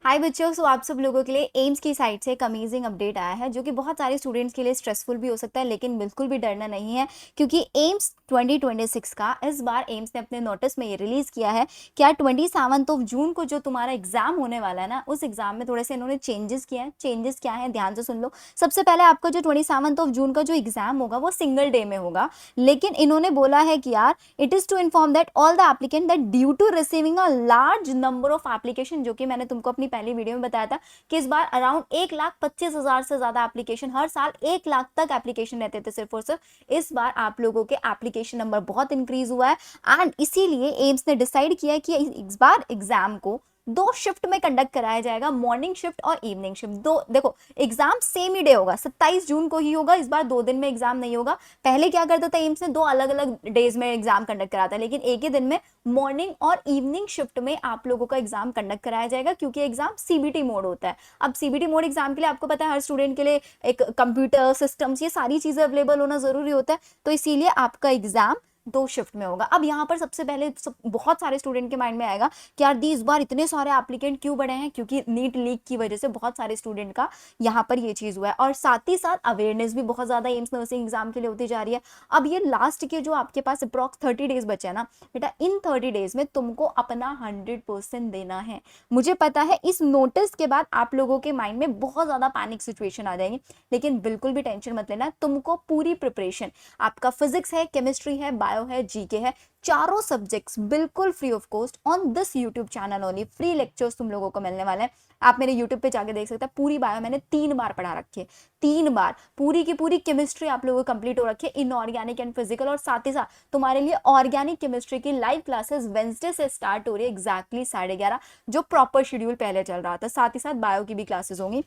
हाय बच्चों, सो आप सब लोगों के लिए एम्स की साइड से एक अमेजिंग अपडेट आया है जो कि बहुत सारे स्टूडेंट्स के लिए स्ट्रेसफुल भी हो सकता है, लेकिन बिल्कुल भी डरना नहीं है क्योंकि एम्स 2026 का इस बार एम्स ने अपने नोटिस में ये रिलीज किया है कि यार 27 जून को जो तुम्हारा एग्जाम होने वाला है ना, उस एग्जाम में थोड़े से इन्होंने चेंजेस किए हैं। चेंजेस क्या है, ध्यान से सुन लो। सबसे पहले आपका जो 27 जून का जो एग्जाम होगा वो सिंगल डे में होगा, लेकिन इन्होंने बोला है कि यार it is to inform that all the applicant that due to receiving a large number of application, जो कि मैंने तुमको अपनी पहली वीडियो में बताया था कि इस बार अराउंड 1,25,000 से ज्यादा एप्लीकेशन, हर साल 1 लाख तक एप्लीकेशन रहते थे सिर्फ और सिर्फ। इस बार आप लोगों के एप्लीकेशन नंबर बहुत इंक्रीज हुआ है एंड इसीलिए एम्स ने डिसाइड किया है कि इस बार एग्जाम को 2 शिफ्ट में कंडक्ट कराया जाएगा, मॉर्निंग शिफ्ट और इवनिंग शिफ्ट। दो देखो, एग्जाम सेम ही डे होगा, 27 जून को ही होगा। इस बार 2 दिन में एग्जाम नहीं होगा। पहले क्या करता था एम्स ने, 2 अलग अलग डेज में एग्जाम कंडक्ट कराता है, लेकिन एक ही दिन में मॉर्निंग और इवनिंग शिफ्ट में आप लोगों का एग्जाम कंडक्ट कराया जाएगा क्योंकि एग्जाम सीबीटी मोड होता है। अब सीबीटी मोड एग्जाम के लिए आपको पता है हर स्टूडेंट के लिए एक कंप्यूटर सिस्टम्स, ये सारी चीजें अवेलेबल होना जरूरी होता है, तो इसीलिए आपका एग्जाम 2 शिफ्ट में होगा। अब यहाँ पर सबसे पहले बहुत सारे स्टूडेंट के माइंड में आएगा कि यार दी इस बार इतने सारे एप्लीकेंट क्यों बढ़े हैं, क्योंकि नीट लीक की वजह से बहुत सारे स्टूडेंट का यहाँ पर ये चीज हुआ है और साथ ही साथ अवेयरनेस भी बहुत ज्यादा एम्स नर्सिंग एग्जाम के लिए होती जा रही है। अब ये लास्ट के जो आपके पास अप्रॉक्स 30 डेज बचे हैं ना बेटा, इन 30 डेज में तुमको अपना 100% देना है। मुझे पता है इस नोटिस के बाद आप लोगों के माइंड में बहुत ज्यादा पैनिक सिचुएशन आ जाएगी, लेकिन बिल्कुल भी टेंशन मत लेना। तुमको पूरी प्रिपरेशन, आपका फिजिक्स है, केमिस्ट्री है, बायो है, जीके है, चारों सब्जेक्ट्स बिल्कुल free of cost on this YouTube channel only. Free lectures तुम लोगों को मिलने वाले हैं। आप मेरे यूट्यूब पे जाके देख सकते हैं, पूरी बायो मैंने 3 बार पढ़ा रखी है। 3 बार पूरी की पूरी केमिस्ट्री आप लोगों को कंप्लीट हो रखी है, इनऑर्गेनिक एंड फिजिकल, और साथ ही साथ तुम्हारे लिए ऑर्गेनिक केमिस्ट्री की लाइव क्लासेस वेंसडे से स्टार्ट हो रही है एग्जैक्टली 11:30, जो प्रॉपर शेड्यूल पहले चल रहा था। साथ ही साथ बायो की भी क्लासेस होंगी।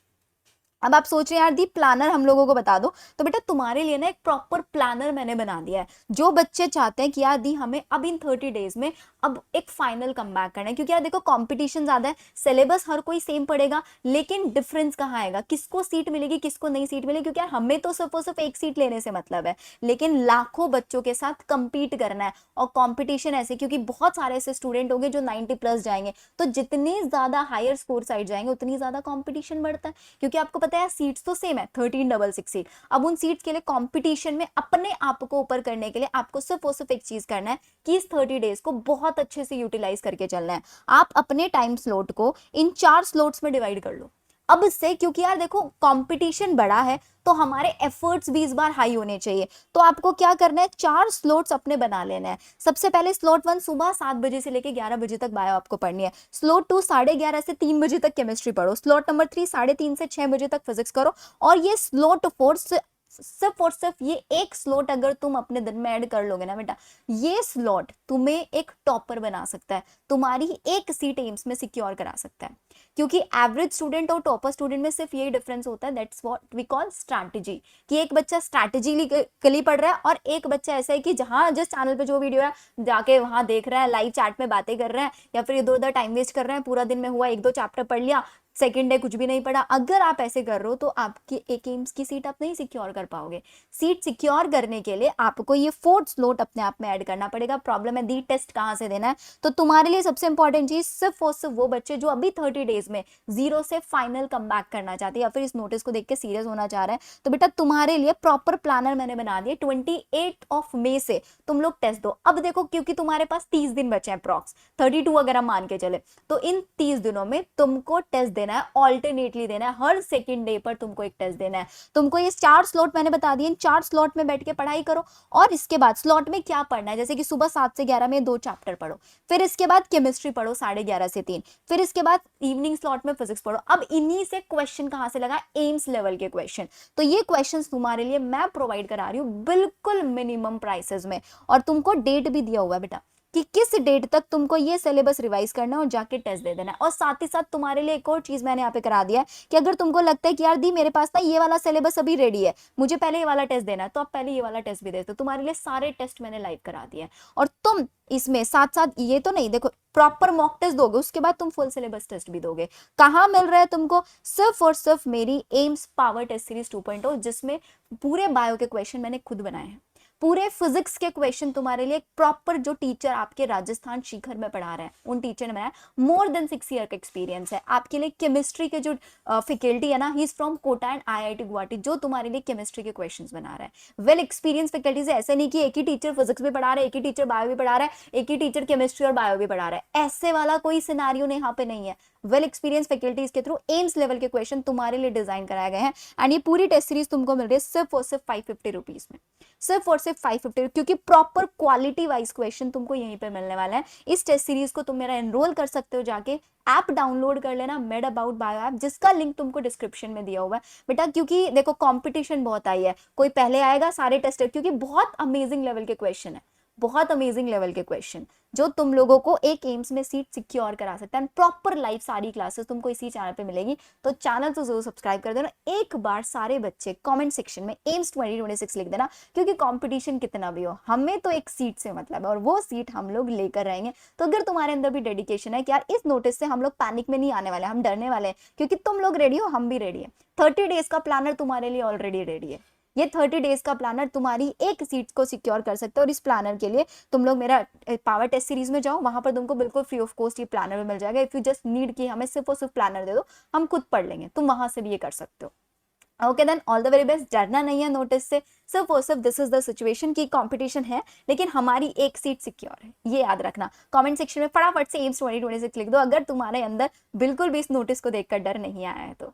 अब आप सोच रहे हैं यार दी प्लानर हम लोगों को बता दो, तो बेटा तुम्हारे लिए ना एक प्रॉपर प्लानर मैंने बना दिया है। जो बच्चे चाहते हैं कि यार दी हमें अब इन 30 डेज में अब एक फाइनल कम बैक करना है, क्योंकि यार देखो कंपटीशन ज्यादा है, सिलेबस हर कोई सेम पड़ेगा, लेकिन डिफरेंस कहाँ आएगा, किसको सीट मिलेगी किसको नहीं सीट मिलेगी, क्योंकि यार हमें तो सिर्फ और सिर्फ एक सीट लेने से मतलब है, लेकिन लाखों बच्चों के साथ कंपीट करना है। और कंपटीशन ऐसे, क्योंकि बहुत सारे ऐसे स्टूडेंट होंगे जो 90+ जाएंगे, तो जितने ज्यादा हायर स्कोर साइड जाएंगे उतनी ज्यादा कॉम्पिटिशन बढ़ता है, क्योंकि आपको पता है सीट्स तो सेम है, 1366 सीट। अब उन सीट्स के लिए कंपटीशन में अपने आप को ऊपर करने के लिए आपको सिर्फ और सिर्फ एक चीज करना है कि इस 30 डेज को बहुत अच्छे से यूटिलाइज करके चलना है। आप अपने टाइम स्लॉट को इन 4 स्लॉट्स में डिवाइड कर लो अब से, क्योंकि यार देखो कंपटीशन बड़ा है, तो हमारे एफर्ट्स भी इस बार हाई होने चाहिए। तो आपको क्या करना है, 4 स्लॉट्स अपने बना लेना है। सबसे पहले स्लॉट 1 सुबह 7 बजे से लेकर 11 बजे तक बायो आपको पढ़नी है। स्लॉट 2 11:30 से 3 बजे तक केमिस्ट्री पढ़ो। स्लॉट नंबर 3 3:30 से 6 बजे तक फिजिक्स करो। और ये स्लॉट 4 सिर्फ और सिर्फ ये एक स्लॉट अगर तुम अपने दिन में ऐड कर लोगे ना बेटा, ये स्लॉट तुम्हें एक टॉपर बना सकता है, तुम्हारी एक सीट एम्स में सिक्योर करा सकता है। क्योंकि एवरेज स्टूडेंट और टॉपर स्टूडेंट में सिर्फ यही डिफरेंस होता है, that's what we call strategy, कि एक बच्चा स्ट्रैटेजिकली पढ़ रहा है और एक बच्चा ऐसा है कि जहां जिस चैनल पे जो वीडियो है जाके वहां देख रहा है, लाइव चैट में बातें कर रहे हैं, या फिर इधर उधर टाइम वेस्ट कर रहे हैं। पूरा दिन में हुआ 1-2 चैप्टर पढ़ लिया, सेकेंड डे कुछ भी नहीं पढ़ा। अगर आप ऐसे कर रहे हो तो आपकी एक एम्स की सीट आप नहीं सिक्योर कर पाओगे। सीट सिक्योर करने के लिए आपको ये 4th स्लॉट अपने आप में ऐड करना पड़ेगा। प्रॉब्लम है दी टेस्ट कहां से देना है, तो तुम्हारे लिए सबसे इंपॉर्टेंट चीज सिर्फ और सिर्फ वो बच्चे जो अभी 30 डेज में 0 से फाइनल कम बैक करना चाहते हैं या फिर इस नोटिस को देख के सीरियस होना चाह रहे हैं, तो बेटा तुम्हारे लिए प्रॉपर प्लानर मैंने बना दिया। 28 मई से तुम लोग टेस्ट दो। अब देखो, क्योंकि तुम्हारे पास 30 दिन बचे हैं अप्रॉक्स, 32 अगर हम मान के चले, तो इन 30 दिनों में तुमको टेस्ट देना है, ऑल्टरनेटली देना है। हर सेकंड डे पर तुमको एक टेस्ट देना है। तुमको ये 4 स्लॉट मैंने बता दिए, इन 4 स्लॉट में बैठ के पढ़ाई करो। और इसके बाद स्लॉट में क्या पढ़ना है, जैसे कि सुबह 7 से 11 में 2 चैप्टर पढ़ो, फिर इसके बाद केमिस्ट्री पढ़ो 11:30 से 3, फिर इसके बाद इवनिंग स्लॉट में फिजिक्स पढ़ो। अब इन्हीं से क्वेश्चन कहां से लगा, एम्स लेवल के क्वेश्चन। तो ये क्वेश्चन तुम्हारे लिए मैं प्रोवाइड करा रही हूँ बिल्कुल मिनिमम प्राइसेस में, और तुमको डेट भी दिया हुआ है बेटा कि किस डेट तक तुमको ये सिलेबस रिवाइज करना है और जाके टेस्ट दे देना है। और साथ ही साथ तुम्हारे लिए एक और चीज मैंने यहाँ पे करा दिया है कि अगर तुमको लगता है कि यार दी मेरे पास ना ये वाला सिलेबस अभी रेडी है, मुझे पहले ये वाला टेस्ट देना है, तो आप पहले ये वाला टेस्ट भी दे दो। तुम्हारे लिए सारे टेस्ट मैंने लाइव करा दिए हैं, और तुम इसमें साथ साथ ये तो नहीं, देखो प्रॉपर मॉक टेस्ट दोगे, उसके बाद तुम फुल सिलेबस टेस्ट भी दोगे। कहाँ मिल रहा है तुमको, सिर्फ और सिर्फ मेरी एम्स पावर टेस्ट सीरीज 2.0, जिसमें पूरे बायो के क्वेश्चन मैंने खुद बनाए हैं। पूरे फिजिक्स के क्वेश्चन तुम्हारे लिए प्रॉपर जो टीचर आपके राजस्थान शिखर में पढ़ा रहे हैं उन टीचर ने बनाया, मोर देन 6 ईयर का एक्सपीरियंस है आपके लिए। केमिस्ट्री के जो फैकल्टी है ना, he is from Kota and IIT Guwahati, जो तुम्हारे लिए केमिस्ट्री के क्वेश्चंस बना रहा है। वेल एक्सपीरियंस फैकल्टी से, ऐसे नहीं कि एक ही टीचर फिजिक्स भी पढ़ा रहा है, एक ही टीचर बायो भी पढ़ा रहा है, एक ही टीचर केमिस्ट्री और बायो भी पढ़ा रहा है, ऐसे वाला कोई सिनारियो नहीं यहाँ पे नहीं है। वेल एक्सपीरियंस फैकल्टीज के थ्रू एम्स लेवल के क्वेश्चन तुम्हारे लिए डिजाइन कराए गए हैं। एंड ये पूरी टेस्ट सीरीज तुमको मिल रही है सिर्फ और सिर्फ 550 रुपीज में, सिर्फ और सिर्फ 550, क्योंकि प्रॉपर क्वालिटी वाइज क्वेश्चन तुमको यहीं पे मिलने वाला है। इस टेस्ट सीरीज को तुम मेरा एनरोल कर सकते हो, जाके ऐप डाउनलोड कर लेना, मेड अबाउट बायो ऐप, जिसका लिंक तुमको डिस्क्रिप्शन में दिया हुआ है बेटा। क्योंकि देखो कंपटीशन बहुत आई है, कोई पहले आएगा सारे टेस्ट, क्योंकि बहुत अमेजिंग लेवल के क्वेश्चन है, बहुत अमेजिंग लेवल के क्वेश्चन जो तुम लोगों को एक एम्स में सीट सिक्योर करा सकता है। प्रॉपर लाइव सारी क्लासेस तुमको इसी चैनल पे मिलेगी, तो चैनल तो जरूर सब्सक्राइब कर देना। एक बार सारे बच्चे कमेंट सेक्शन में एम्स 2026 लिख देना, क्योंकि कंपटीशन कितना भी हो हमें तो एक सीट से मतलब है और वो सीट हम लोग लेकर रहेंगे। तो अगर तुम्हारे अंदर भी डेडिकेशन है कि यार इस नोटिस से हम लोग पैनिक में नहीं आने वाले, हम डरने वाले हैं, क्योंकि तुम लोग रेडी हो, हम भी रेडी है। 30 डेज का प्लानर तुम्हारे लिए ऑलरेडी रेडी है। ये 30 डेज का प्लानर तुम्हारी एक सीट को सिक्योर कर सकते हो, और इस प्लानर के लिए तुम लोग मेरा पावर टेस्ट सीरीज में जाओ, वहां पर तुमको बिल्कुल फ्री ऑफ कॉस्ट ये प्लानर में मिल जाएगा। इफ यू जस्ट नीड कि हमें सिर्फ और सिर्फ प्लानर दे दो, हम खुद पढ़ लेंगे, तुम वहां से भी ये कर सकते हो। Okay then, all the very best. डरना नहीं है नोटिस से, सिर्फ और सिर्फ दिस इज द सिचुएशन की कंपटीशन है, लेकिन हमारी एक सीट सिक्योर है, ये याद रखना। कमेंट सेक्शन में फटाफट से एम्स 2026 लिख दो अगर तुम्हारे अंदर बिल्कुल भी इस नोटिस को देखकर डर नहीं आया है तो।